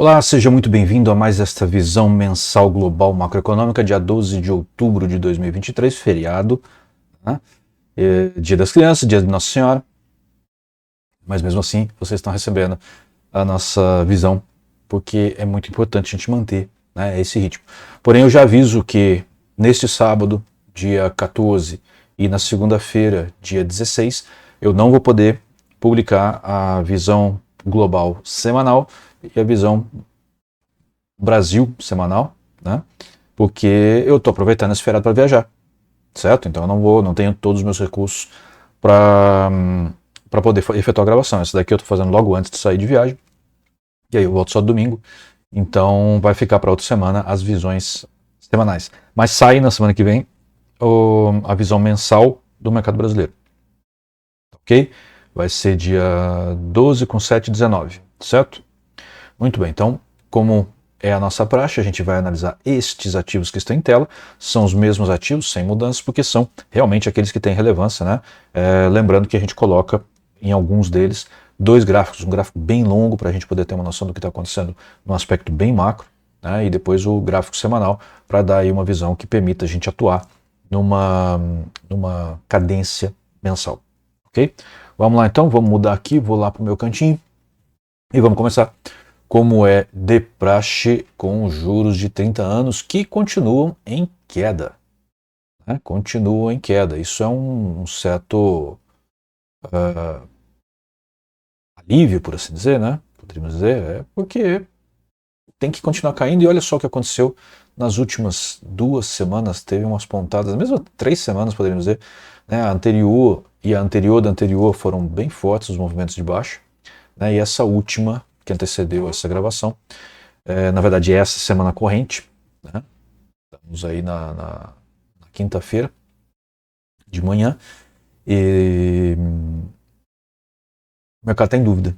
Olá, seja muito bem-vindo a mais esta visão mensal global macroeconômica, dia 12 de outubro de 2023, feriado, né? Dia das Crianças, dia de Nossa Senhora, mas mesmo assim vocês estão recebendo a nossa visão, porque é muito importante a gente manter, né, esse ritmo. Porém, eu já aviso que neste sábado, dia 14, e na segunda-feira, dia 16, eu não vou poder publicar a visão global semanal e a visão Brasil semanal, né? Porque eu estou aproveitando esse feriado para viajar, certo? Então eu não tenho todos os meus recursos para poder efetuar a gravação. Essa daqui eu estou fazendo logo antes de sair de viagem, e aí eu volto só domingo. Então vai ficar para outra semana as visões semanais. Mas sai na semana que vem a visão mensal do mercado brasileiro, ok? Vai ser dia 12 com 7 e 19, certo? Muito bem, então, como é a nossa praxe, a gente vai analisar estes ativos que estão em tela, são os mesmos ativos, sem mudanças, porque são realmente aqueles que têm relevância, né? Lembrando que a gente coloca em alguns deles dois gráficos, um gráfico bem longo para a gente poder ter uma noção do que está acontecendo num aspecto bem macro, né? E depois o gráfico semanal para dar aí uma visão que permita a gente atuar numa cadência mensal, ok? Vamos lá então, vamos mudar aqui, vou lá para o meu cantinho e vamos começar. Como é de praxe com juros de 30 anos que continuam em queda. Né? Continuam em queda. Isso é um certo alívio, por assim dizer, né? Poderíamos dizer, porque tem que continuar caindo. E olha só o que aconteceu nas últimas 2 semanas. Teve umas pontadas, mesmo 3 semanas, poderíamos dizer. Né? A anterior e a anterior da anterior foram bem fortes os movimentos de baixa. Né? E essa última, que antecedeu essa gravação, na verdade, essa semana corrente, né? Estamos aí na quinta-feira de manhã e o mercado está em dúvida,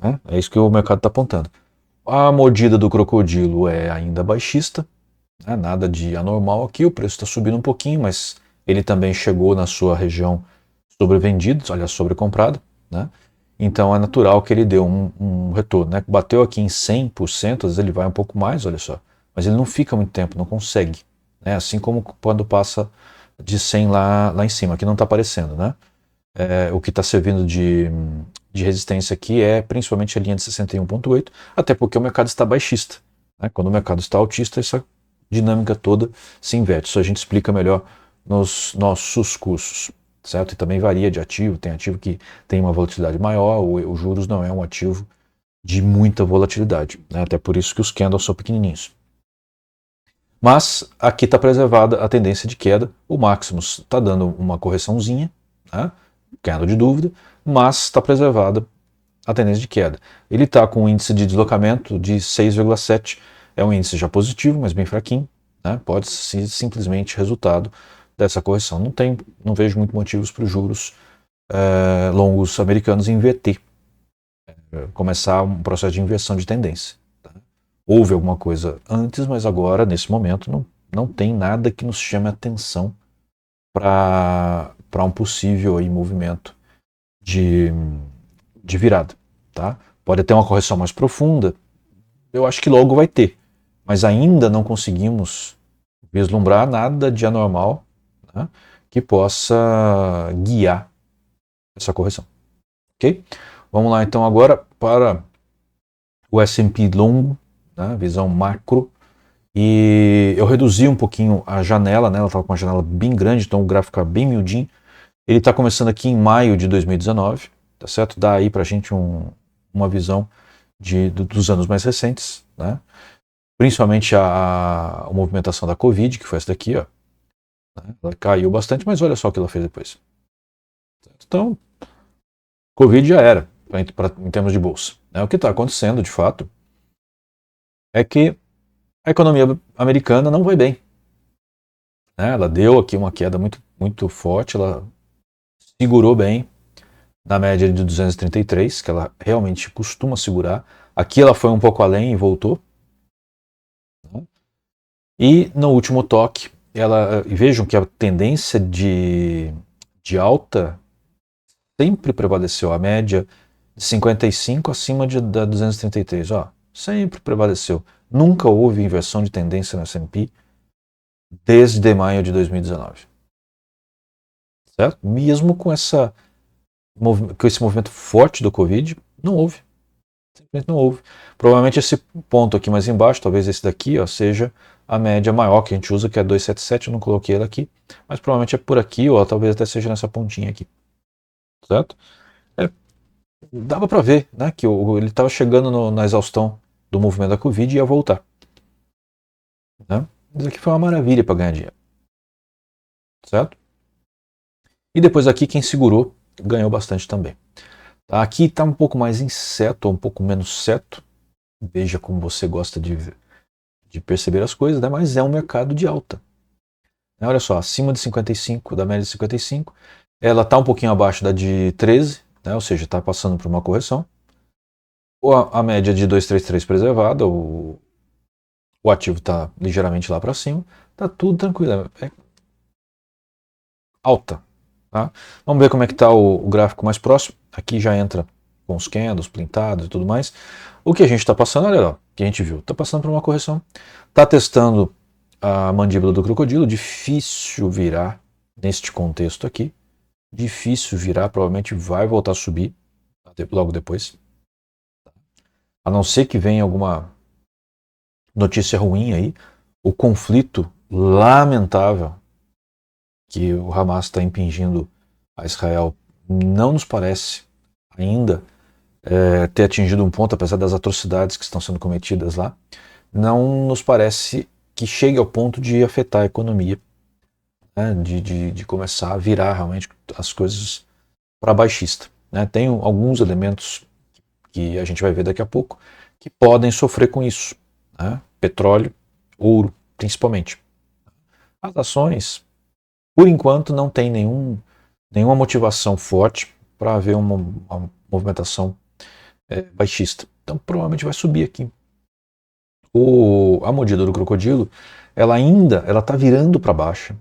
né? É isso que o mercado está apontando. A mordida do crocodilo é ainda baixista, né? Nada de anormal aqui, o preço está subindo um pouquinho, mas ele também chegou na sua região sobrevendido, aliás, sobrecomprado, né? Então é natural que ele deu um retorno, né? Bateu aqui em 100%, às vezes ele vai um pouco mais, olha só, mas ele não fica muito tempo, não consegue, né? Assim como quando passa de 100 lá em cima, aqui não está aparecendo, né? O que está servindo de resistência aqui é principalmente a linha de 61,8, até porque o mercado está baixista, né? Quando o mercado está altista, essa dinâmica toda se inverte. Isso a gente explica melhor nos nossos cursos, certo? E também varia de ativo, tem ativo que tem uma volatilidade maior, o juros não é um ativo de muita volatilidade, né? Até por isso que os candles são pequenininhos. Mas aqui está preservada a tendência de queda, o Maximus está dando uma correçãozinha, né? Queda de dúvida, mas está preservada a tendência de queda. Ele está com um índice de deslocamento de 6,7, é um índice já positivo, mas bem fraquinho, né? Pode ser simplesmente resultado dessa correção. Não vejo muito motivos para os juros longos americanos inverter, começar um processo de inversão de tendência. Tá? Houve alguma coisa antes, mas agora, nesse momento, não tem nada que nos chame a atenção para um possível aí, movimento de virada. Tá? Pode ter uma correção mais profunda, eu acho que logo vai ter, mas ainda não conseguimos vislumbrar nada de anormal, né, que possa guiar essa correção. Ok? Vamos lá então agora para o S&P longo, né, visão macro, e eu reduzi um pouquinho a janela, né, ela estava com uma janela bem grande, então o gráfico fica bem miudinho. Ele está começando aqui em maio de 2019, tá certo? Dá aí para a gente uma visão dos anos mais recentes, né? Principalmente a movimentação da Covid, que foi essa daqui, ó. Ela caiu bastante, mas olha só o que ela fez depois. Então, Covid já era, em termos de bolsa. O que está acontecendo, de fato, é que a economia americana não vai bem. Ela deu aqui uma queda muito, muito forte, ela segurou bem na média de 233, que ela realmente costuma segurar. Aqui ela foi um pouco além e voltou. E no último toque, vejam que a tendência de alta sempre prevaleceu, a média de 55 acima da 233, ó. sempre prevaleceu. Nunca houve inversão de tendência no S&P desde maio de 2019. Certo? Mesmo com esse movimento forte do Covid, não houve. Simplesmente não houve. Provavelmente esse ponto aqui mais embaixo, talvez esse daqui, ó, seja a média maior que a gente usa, que é 277, eu não coloquei ela aqui, mas provavelmente é por aqui, ou talvez até seja nessa pontinha aqui. Certo? Dava para ver, né, que ele estava chegando na exaustão do movimento da Covid e ia voltar. Né? Isso aqui foi uma maravilha para ganhar dinheiro. Certo? E depois aqui quem segurou ganhou bastante também. Aqui está um pouco mais incerto, ou um pouco menos certo. Veja como você gosta de perceber as coisas, né? Mas é um mercado de alta. Olha só, acima de 55, da média de 55, ela está um pouquinho abaixo da de 13, né? Ou seja, está passando por uma correção. A média de 233 preservada, o ativo está ligeiramente lá para cima, está tudo tranquilo, é alta. Tá? Vamos ver como é que está o gráfico mais próximo. Aqui já entra com os candles, pintados e tudo mais. O que a gente está passando, olha lá, o que a gente viu, está passando por uma correção. Está testando a mandíbula do crocodilo, difícil virar neste contexto aqui. Difícil virar, provavelmente vai voltar a subir logo depois. A não ser que venha alguma notícia ruim aí, o conflito lamentável que o Hamas está impingindo a Israel não nos parece ainda ter atingido um ponto, apesar das atrocidades que estão sendo cometidas lá, não nos parece que chegue ao ponto de afetar a economia, né, de começar a virar realmente as coisas para baixista. Né? Tem alguns elementos que a gente vai ver daqui a pouco que podem sofrer com isso. Né? Petróleo, ouro, principalmente. As ações, por enquanto, não tem nenhuma motivação forte para haver uma movimentação baixista. Então provavelmente vai subir aqui. A mordida do crocodilo, ela está virando para baixo.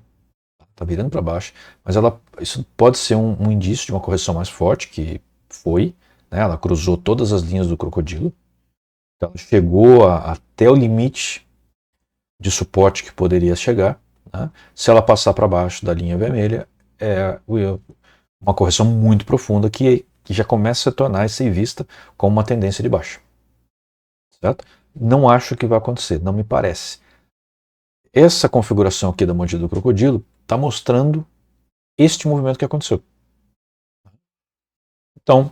Está virando para baixo, mas isso pode ser um indício de uma correção mais forte, que foi, né, ela cruzou todas as linhas do crocodilo, então ela chegou até o limite de suporte que poderia chegar. Né? Se ela passar para baixo da linha vermelha, é uma correção muito profunda que já começa a se tornar ser vista como uma tendência de baixa. Certo? Não acho que vai acontecer, não me parece. Essa configuração aqui da mordida do crocodilo está mostrando este movimento que aconteceu. Então,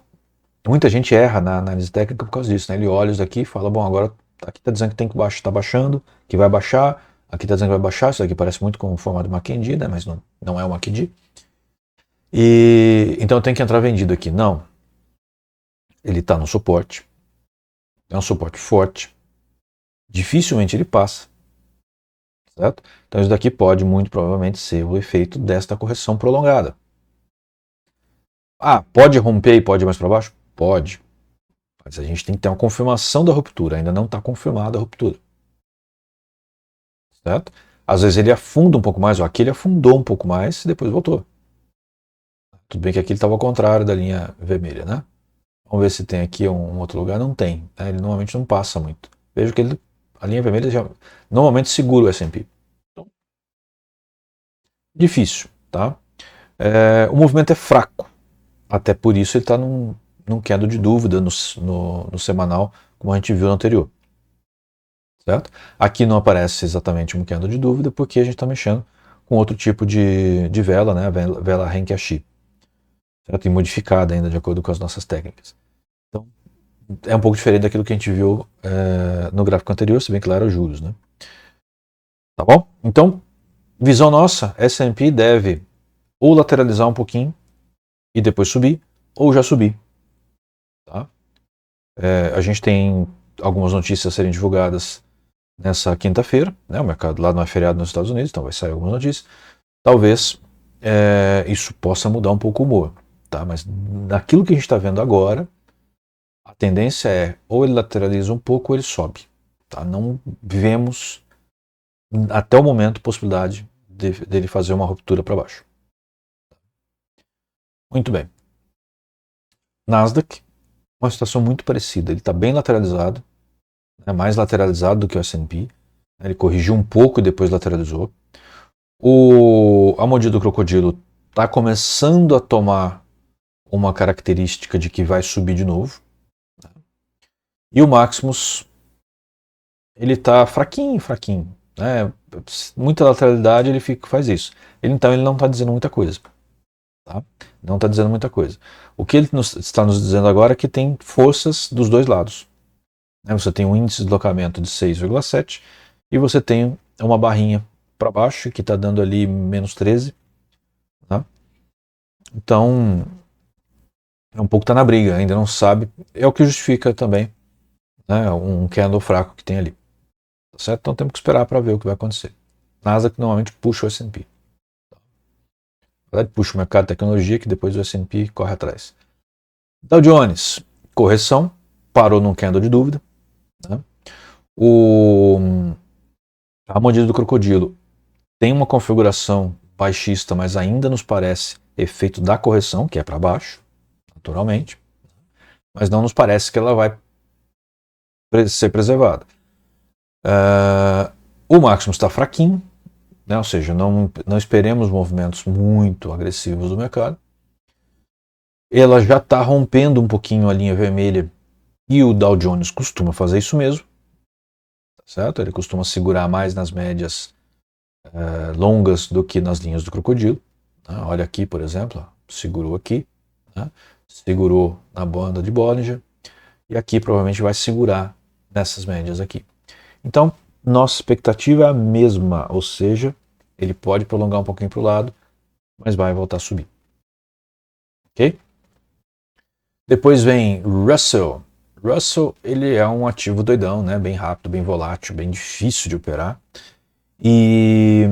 muita gente erra na análise técnica por causa disso. Né? Ele olha isso daqui e fala, bom, agora aqui está dizendo que tem que baixar, está baixando, que vai baixar, aqui está dizendo que vai baixar, isso aqui parece muito com o formato de MACD, né? Mas não é o MACD. Então tem que entrar vendido aqui. Não. Ele está no suporte. É um suporte forte. Dificilmente ele passa. Certo? Então isso daqui pode muito provavelmente ser o efeito desta correção prolongada. Pode romper e pode ir mais para baixo? Pode. Mas a gente tem que ter uma confirmação da ruptura. Ainda não está confirmada a ruptura. Certo? Às vezes ele afunda um pouco mais, ou aqui ele afundou um pouco mais e depois voltou. Tudo bem que aqui ele estava ao contrário da linha vermelha, né? Vamos ver se tem aqui um outro lugar. Não tem. Né? Ele normalmente não passa muito. Vejo que a linha vermelha já normalmente segura o S&P. Então, difícil, tá? O movimento é fraco. Até por isso ele está num candle de dúvida no semanal, como a gente viu no anterior. Certo? Aqui não aparece exatamente um candle de dúvida, porque a gente está mexendo com outro tipo de vela, né? A vela Renki-Ashi. Certo? E modificada ainda de acordo com as nossas técnicas. Então, é um pouco diferente daquilo que a gente viu no gráfico anterior, se bem que lá era os juros, né? Tá bom? Então, visão nossa, S&P deve ou lateralizar um pouquinho e depois subir, ou já subir. Tá? A gente tem algumas notícias a serem divulgadas nessa quinta-feira, né? O mercado lá não é feriado nos Estados Unidos, então vai sair algumas notícias. Talvez isso possa mudar um pouco o humor, tá? Mas daquilo que a gente está vendo agora, a tendência é ou ele lateraliza um pouco ou ele sobe. Tá? Não vemos até o momento possibilidade dele fazer uma ruptura para baixo. Muito bem. Nasdaq, uma situação muito parecida. Ele está bem lateralizado. né, mais lateralizado do que o S&P. Ele corrigiu um pouco e depois lateralizou. A mordida do crocodilo está começando a tomar uma característica de que vai subir de novo. E o Maximus, ele está fraquinho, fraquinho. Né? Muita lateralidade, ele faz isso. Então ele não está dizendo muita coisa. Tá? Não está dizendo muita coisa. O que ele está nos dizendo agora é que tem forças dos dois lados. Né? Você tem um índice de deslocamento de 6,7 e você tem uma barrinha para baixo que está dando ali menos 13. Tá? Então, é um pouco tá na briga, ainda não sabe. É o que justifica também, né, um candle fraco que tem ali. Tá certo? Então temos que esperar para ver o que vai acontecer. Nasdaq normalmente puxa o S&P. Na verdade, puxa o mercado de tecnologia que depois o S&P corre atrás. Dow Jones, correção, parou num candle de dúvida. Né? A mordida do crocodilo tem uma configuração baixista, mas ainda nos parece efeito da correção, que é para baixo, naturalmente. Mas não nos parece que ela vai ser preservada. O Maximus está fraquinho, né? Ou seja, não esperemos movimentos muito agressivos do mercado. Ela já está rompendo um pouquinho a linha vermelha e o Dow Jones costuma fazer isso mesmo, tá certo? Ele costuma segurar mais nas médias longas do que nas linhas do crocodilo. Né? Olha aqui, por exemplo, segurou aqui, né? Segurou na banda de Bollinger e aqui provavelmente vai segurar nessas médias aqui. Então, nossa expectativa é a mesma, ou seja, ele pode prolongar um pouquinho para o lado, mas vai voltar a subir. Ok? Depois vem Russell. Russell, ele é um ativo doidão, né? Bem rápido, bem volátil, bem difícil de operar. E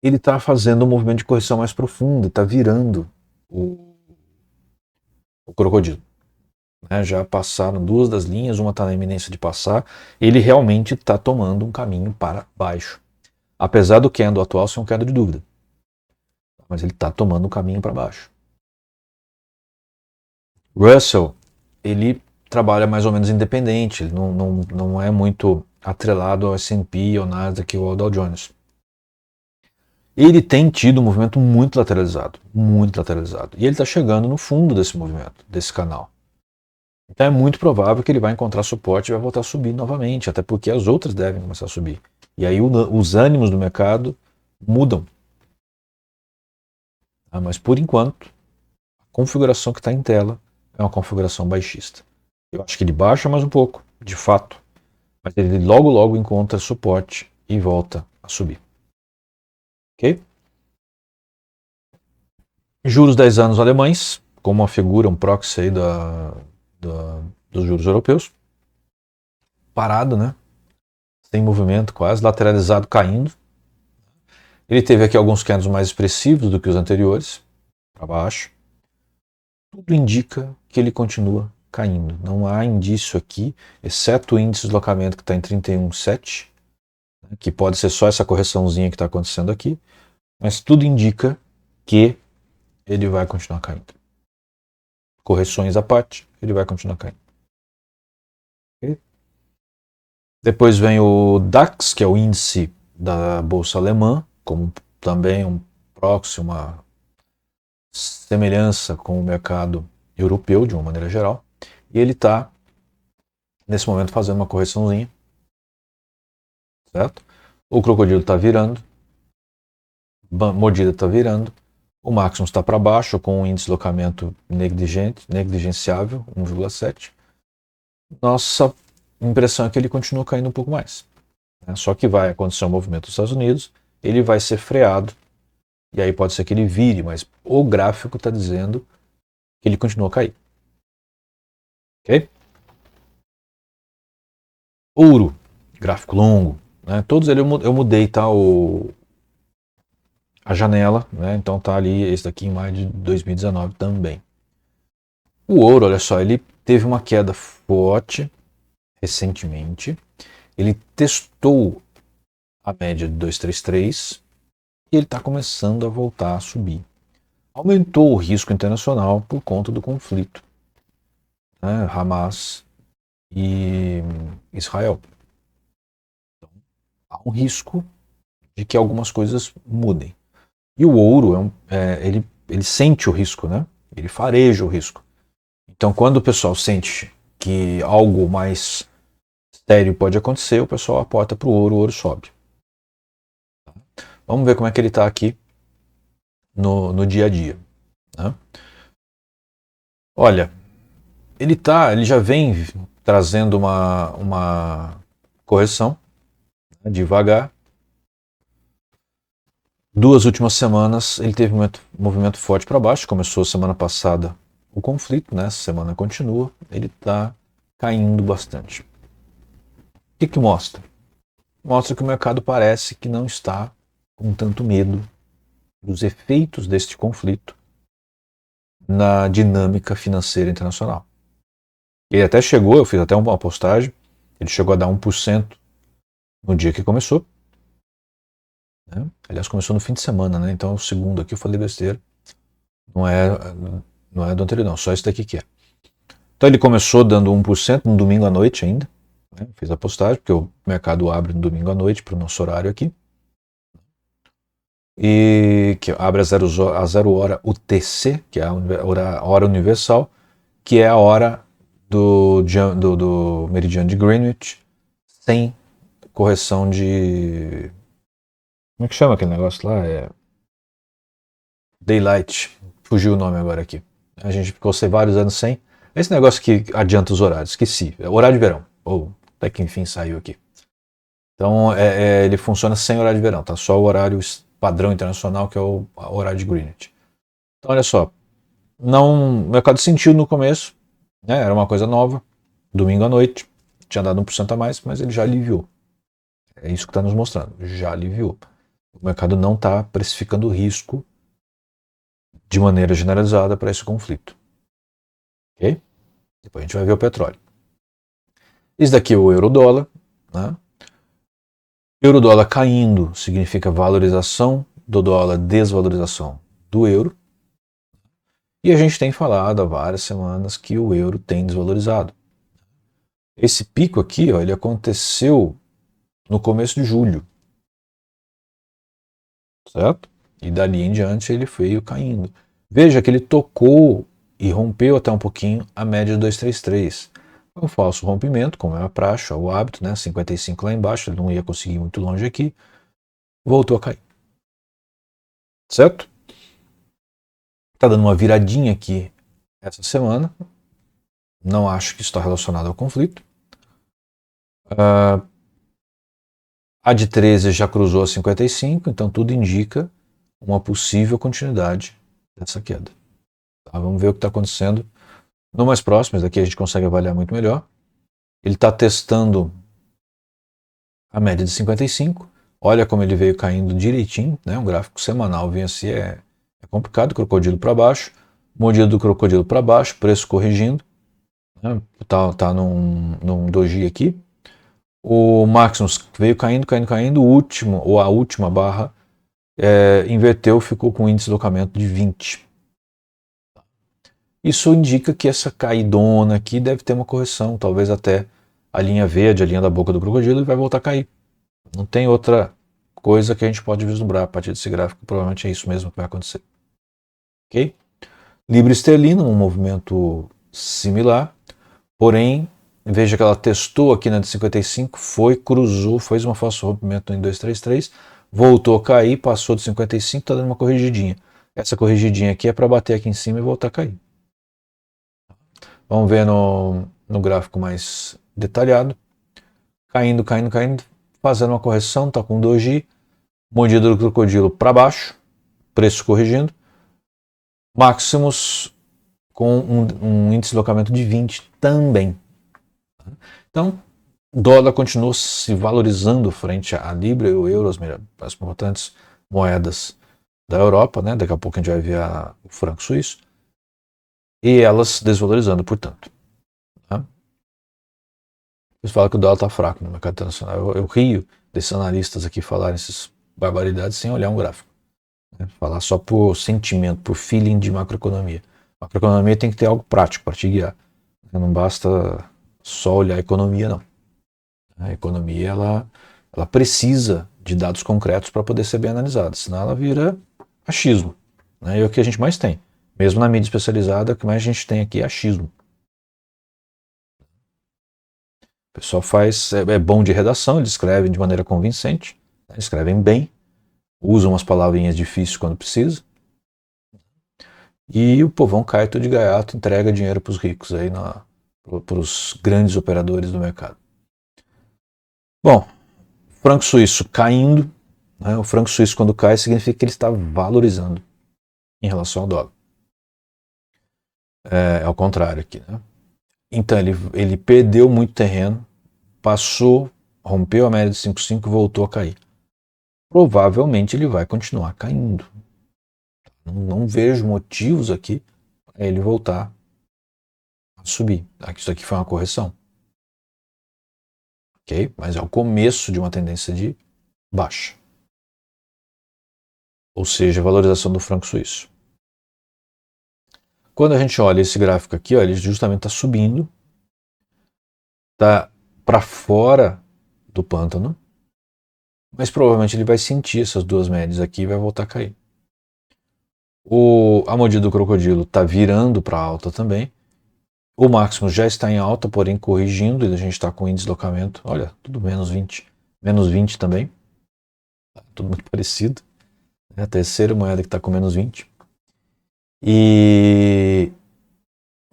ele está fazendo um movimento de correção mais profundo, está virando o crocodilo. Né? Já passaram duas das linhas, uma está na iminência de passar. Ele realmente está tomando um caminho para baixo. Apesar do candle atual ser um candle de dúvida. Mas ele está tomando um caminho para baixo. Russell, ele trabalha mais ou menos independente, ele não é muito atrelado ao S&P, ao Nasdaq ou ao Dow Jones. Ele tem tido um movimento muito lateralizado. E ele está chegando no fundo desse movimento, desse canal. Então é muito provável que ele vai encontrar suporte e vai voltar a subir novamente, até porque as outras devem começar a subir. E aí os ânimos do mercado mudam. Mas por enquanto, a configuração que está em tela é uma configuração baixista. Eu acho que ele baixa mais um pouco, de fato, mas ele logo logo encontra suporte e volta a subir. Ok? Juros 10 anos alemães, como uma figura, um proxy aí dos juros europeus. Parado, né? Sem movimento quase, lateralizado, caindo. Ele teve aqui alguns candles mais expressivos do que os anteriores, para baixo. Tudo indica que ele continua caindo. Não há indício aqui, exceto o índice de deslocamento que está em 31,7, né, que pode ser só essa correçãozinha que está acontecendo aqui, mas tudo indica que ele vai continuar caindo. Correções à parte, ele vai continuar caindo. Okay? Depois vem o DAX, que é o índice da bolsa alemã, como também um proxy, uma semelhança com o mercado europeu de uma maneira geral, e ele está nesse momento fazendo uma correçãozinha, certo? O crocodilo está virando, mordida está virando, o máximo está para baixo com um índice de deslocamento negligenciável, 1,7. Nossa impressão é que ele continua caindo um pouco mais, né? Só que vai acontecer um movimento nos Estados Unidos, ele vai ser freado, e aí pode ser que ele vire, mas o gráfico está dizendo que ele continua a cair. Ok? Ouro, gráfico longo, né? Todos eles eu mudei, tá? A janela, né? Então tá ali, esse daqui em maio de 2019 também. O ouro, olha só, ele teve uma queda forte recentemente. Ele testou a média de 233 e ele está começando a voltar a subir. Aumentou o risco internacional por conta do conflito, né? Hamas e Israel. Então, há um risco de que algumas coisas mudem. E o ouro, ele sente o risco, né? Ele fareja o risco. Então, quando o pessoal sente que algo mais sério pode acontecer, o pessoal aporta para o ouro sobe. Vamos ver como é que ele está aqui no dia a dia. Né? Olha, ele já vem trazendo uma correção, né, devagar. 2 últimas semanas ele teve um movimento forte para baixo. Começou semana passada o conflito, né? Essa semana continua. Ele está caindo bastante. O que mostra? Mostra que o mercado parece que não está com tanto medo dos efeitos deste conflito na dinâmica financeira internacional. Ele até chegou, eu fiz até uma postagem, ele chegou a dar 1% no dia que começou. Né? Aliás, começou no fim de semana, né? Então o segundo aqui eu falei besteira. Não é do anterior, não, só esse daqui que é. Então ele começou dando 1% no domingo à noite ainda. Né? Fiz a postagem, porque o mercado abre no domingo à noite para o nosso horário aqui. E que abre a 0 hora UTC, que é a hora universal, que é a hora do meridiano de Greenwich, sem correção de... Como é que chama aquele negócio lá? Daylight. Fugiu o nome agora aqui. A gente ficou vários anos sem. Esse negócio que adianta os horários, esqueci. É horário de verão. Ou até que enfim saiu aqui. Então ele funciona sem horário de verão, tá? Só o horário padrão internacional, que é o horário de Greenwich. Então olha só. O mercado sentiu no começo, né? Era uma coisa nova. Domingo à noite. Tinha dado 1% a mais, mas ele já aliviou. É isso que está nos mostrando. Já aliviou. O mercado não está precificando risco de maneira generalizada para esse conflito. Ok? Depois a gente vai ver o petróleo. Esse daqui é o euro-dólar. Né? Euro-dólar caindo significa valorização do dólar, desvalorização do euro. E a gente tem falado há várias semanas que o euro tem desvalorizado. Esse pico aqui, ó, ele aconteceu no começo de julho. Certo? E dali em diante ele veio caindo. Veja que ele tocou e rompeu até um pouquinho a média de 233. Foi um falso rompimento, como é a praxe, o hábito, né? 55 lá embaixo, ele não ia conseguir ir muito longe aqui. Voltou a cair. Certo? Está dando uma viradinha aqui essa semana. Não acho que isso está relacionado ao conflito. A de 13 já cruzou a 55, então tudo indica uma possível continuidade dessa queda. Tá? Vamos ver o que está acontecendo no mais próximo. Esse daqui a gente consegue avaliar muito melhor. Ele está testando a média de 55. Olha como ele veio caindo direitinho, né? Um gráfico semanal vem assim, é complicado. Crocodilo para baixo, mordida do crocodilo para baixo, preço corrigindo. Né? Tá num doji aqui. O Maximus veio caindo. O último, ou a última barra, inverteu, ficou com um índice de deslocamento de 20. Isso indica que essa caidona aqui deve ter uma correção, talvez até a linha verde, a linha da boca do crocodilo, e vai voltar a cair. Não tem outra coisa que a gente pode vislumbrar a partir desse gráfico, provavelmente é isso mesmo que vai acontecer. Ok? Libra esterlina, um movimento similar, porém, veja que ela testou aqui na de 55, cruzou, fez uma falso rompimento em 233, voltou a cair, passou de 55, está dando uma corrigidinha. Essa corrigidinha aqui é para bater aqui em cima e voltar a cair. Vamos ver no gráfico mais detalhado. Caindo, fazendo uma correção, está com doji, mordida do crocodilo para baixo, preço corrigindo. Maximus com um índice de deslocamento de 20 também. Então, o dólar continua se valorizando frente à Libra e ao euro, as importantes moedas da Europa, né? Daqui a pouco a gente vai ver o franco suíço. E elas desvalorizando, portanto. Tá? Eles falam que o dólar está fraco no mercado internacional. Eu rio desses analistas aqui falarem essas barbaridades sem olhar um gráfico. Né? Falar só por sentimento, por feeling de macroeconomia. Macroeconomia tem que ter algo prático para te guiar. Não basta só olhar a economia não. A economia ela precisa de dados concretos para poder ser bem analisada, senão ela vira achismo, né? E é o que a gente mais tem. Mesmo na mídia especializada, o que mais a gente tem aqui é achismo. O pessoal é bom de redação, eles escrevem de maneira convincente, né? Escrevem bem, usam umas palavrinhas difíceis quando precisa, e o povão cai tudo de gaiato, entrega dinheiro para os ricos, para os grandes operadores do mercado. Bom, franco suíço caindo, né? O franco suíço quando cai significa que ele está valorizando em relação ao dólar. É ao contrário aqui, né? Então ele perdeu muito terreno, passou, rompeu a média de 5,5 e voltou a cair. Provavelmente ele vai continuar caindo. Não vejo motivos aqui para ele voltar a subir. Isso aqui foi uma correção. Ok? Mas é o começo de uma tendência de baixa. Ou seja, a valorização do franco suíço. Quando a gente olha esse gráfico aqui, ó, ele justamente está subindo, está para fora do pântano, mas provavelmente ele vai sentir essas duas médias aqui e vai voltar a cair. A mordida do crocodilo está virando para alta também. O máximo já está em alta, porém corrigindo, e a gente está com índice de deslocamento, olha, tudo menos 20. Menos 20 também. Tudo muito parecido. É a terceira moeda que está com menos 20.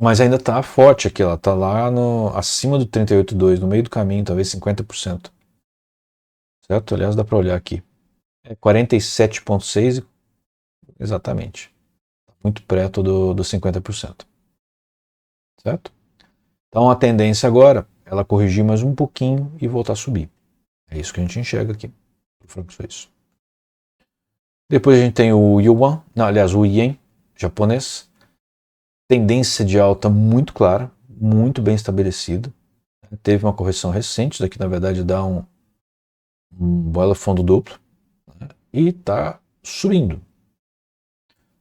Mas ainda está forte aqui, ela está lá acima do 38,2, no meio do caminho, talvez 50%. Certo? Aliás, dá para olhar aqui. É 47,6 exatamente. Muito perto do 50%. Certo? Então a tendência agora é ela corrigir mais um pouquinho e voltar a subir. É isso que a gente enxerga aqui no franco suíço. Depois a gente tem o yuan, o ien japonês. Tendência de alta muito clara, muito bem estabelecida. Teve uma correção recente, isso daqui na verdade dá um bola fundo duplo, né? E está subindo.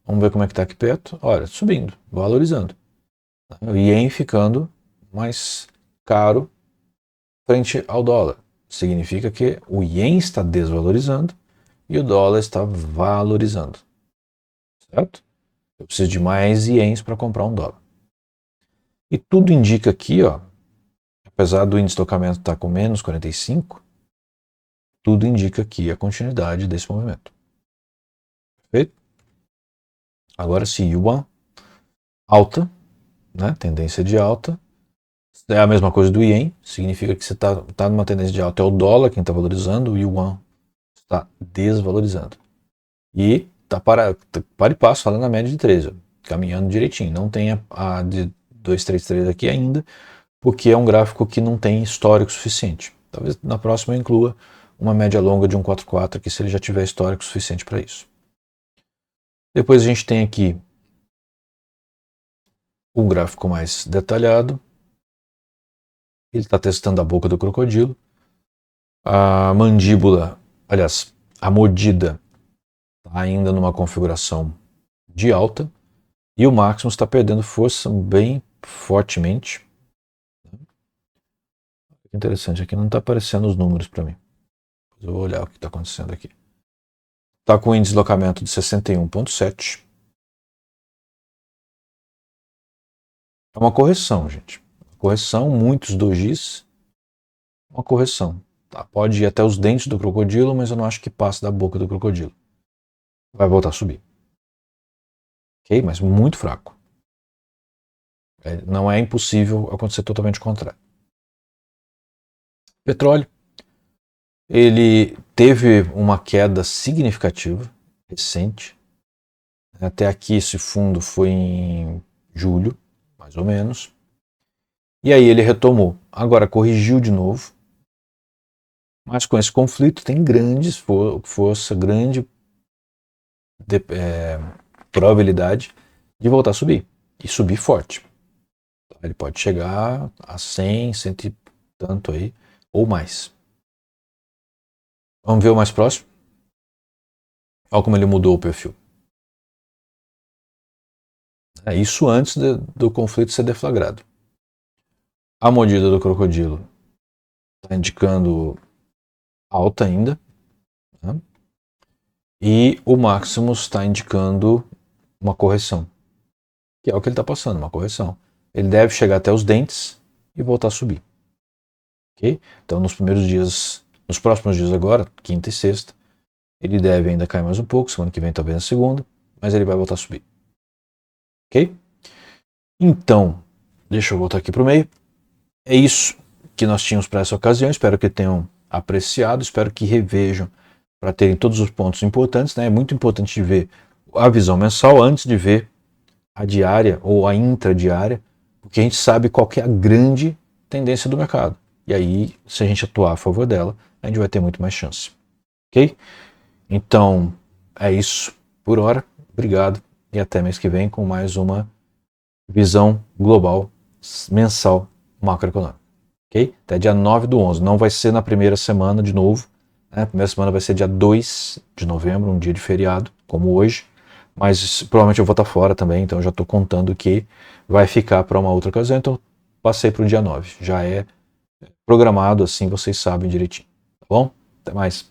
Vamos ver como é que está aqui perto. Olha, subindo, valorizando. O ien ficando mais caro frente ao dólar. Significa que o ien está desvalorizando e o dólar está valorizando. Certo? Eu preciso de mais ienes para comprar um dólar. E tudo indica aqui, ó, apesar do índice de tocamento estar com menos 45, tudo indica aqui a continuidade desse movimento. Perfeito? Agora, se yuan alta, né, tendência de alta, é a mesma coisa do ien, significa que você está numa tendência de alta. É o dólar quem está valorizando, o yuan está desvalorizando. E está para e passo, falando na média de 13, caminhando direitinho. Não tem a de 233 aqui ainda, porque é um gráfico que não tem histórico suficiente. Talvez na próxima eu inclua uma média longa de 144 aqui, se ele já tiver histórico suficiente para isso. Depois a gente tem aqui um gráfico mais detalhado. Ele está testando a boca do crocodilo. A mandíbula, aliás, a mordida está ainda numa configuração de alta. E o Maximus está perdendo força bem fortemente. Interessante, aqui não está aparecendo os números para mim. Eu vou olhar o que está acontecendo aqui. Está com índice de deslocamento de 61,7. É uma correção, gente. Correção, muitos dojis. Uma correção. Tá, pode ir até os dentes do crocodilo, mas eu não acho que passe da boca do crocodilo. Vai voltar a subir. Ok? Mas muito fraco. Não é impossível acontecer totalmente o contrário. Petróleo. Ele teve uma queda significativa, recente. Até aqui esse fundo foi em julho, mais ou menos. E aí ele retomou. Agora corrigiu de novo. Mas com esse conflito tem grande força, grande probabilidade de voltar a subir. E subir forte. Ele pode chegar a 100, 100 e tanto aí, ou mais. Vamos ver o mais próximo? Olha como ele mudou o perfil. Isso antes do conflito ser deflagrado. A mordida do crocodilo está indicando alta ainda, né? E o Maximus está indicando uma correção, que é o que ele está passando, uma correção. Ele deve chegar até os dentes e voltar a subir. Okay? Então, nos próximos dias agora, quinta e sexta, ele deve ainda cair mais um pouco, semana que vem talvez na segunda, mas ele vai voltar a subir. Ok? Então, deixa eu voltar aqui para o meio. É isso que nós tínhamos para essa ocasião. Espero que tenham apreciado, espero que revejam para terem todos os pontos importantes. Né? É muito importante ver a visão mensal antes de ver a diária ou a intradiária, porque a gente sabe qual que é a grande tendência do mercado. E aí, se a gente atuar a favor dela, a gente vai ter muito mais chance. Ok? Então, é isso por hora. Obrigado e até mês que vem com mais uma visão global mensal macroeconômica. Ok? Até dia 9/11. Não vai ser na primeira semana de novo. Né? A primeira semana vai ser dia 2 de novembro, um dia de feriado, como hoje. Mas provavelmente eu vou estar fora também, então eu já estou contando que vai ficar para uma outra ocasião. Então passei para o dia 9. Já é programado, assim vocês sabem direitinho. Tá bom? Até mais.